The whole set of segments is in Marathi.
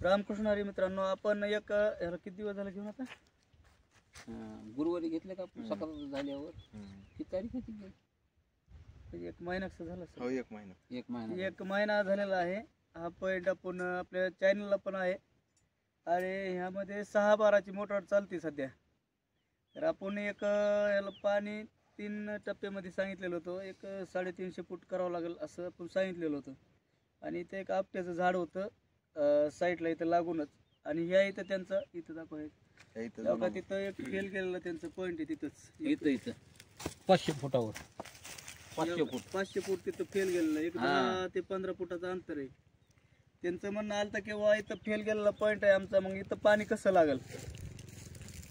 रामकृष्ण हरी मित्रांनो, आपण एक याला किती दिवस झाले घेऊन आता? गुरुवारी घेतले का आपण सकाळ झाल्यावर किती तारीख होती? एक महिना झाला सर. हो, एक महिना एक महिना झालेला आहे. हा पॉईंट आपण आपल्या चॅनलला पण आहे आणि ह्यामध्ये 6 बाराची मोटर चालते सध्या. तर आपण एक याला पाणी 3 टप्प्यामध्ये सांगितलेलं होतं. एक 350 फूट करावं लागेल असं आपण सांगितलेलं होतं. आणि इथे एक आपट्याचं झाड होतं साईडला इथं लागूनच. आणि ह्या इथं त्यांचं इथं दाखवा तिथं एक फेल केलेलं त्यांचं पॉईंट आहे तिथंच इथं 500 फुटावर 500 फूट तिथं फेल गेलेलं आहे. 10 ते 15 फुटाचं अंतर आहे. त्यांचं म्हणणं आलं की वा इथं फेल गेलेला पॉईंट आहे आमचा, मग इथं पाणी कसं लागेल.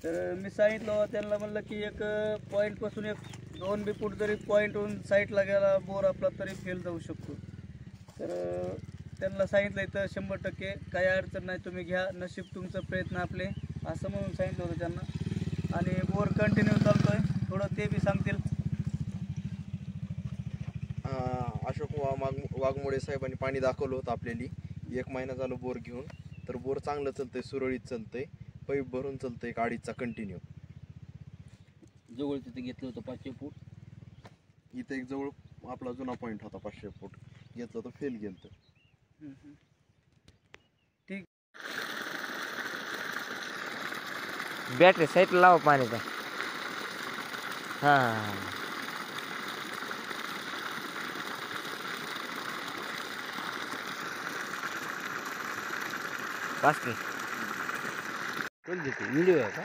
तर मी सांगितलं त्यांना, म्हणलं की एक पॉईंट पासून एक 2 बी फूट जरी पॉईंटहून साईडला गेला बोर आपला तरी फेल जाऊ शकतो. तर त्यांना सांगितलं इथं 100% काही अडचण नाही, तुम्ही घ्या, नशीब तुमचं, प्रयत्न आपले, असं म्हणून सांगितलं होतं त्यांना. आणि बोर कंटिन्यू चालतोय, थोडं ते बी सांगतील. अशोक वाघमोडे साहेबांनी पाणी दाखवलं होतं आपल्याला. 1 महिना झालं बोर घेऊन. तर बोर चांगलं चालतंय, सुरळीत चालतंय, पाईप भरून चालतंय, एक अडीचचा कंटिन्यू. जवळ तिथे घेतलं होतं 500 फूट. इथं एक जवळ आपला जुना पॉईंट होता 500 फूट घेतलं तर फेल गेलं. ठीक. बॅटरी साईडला लावा पाण्याचा. हां बस की व्हिडिओ आहे का?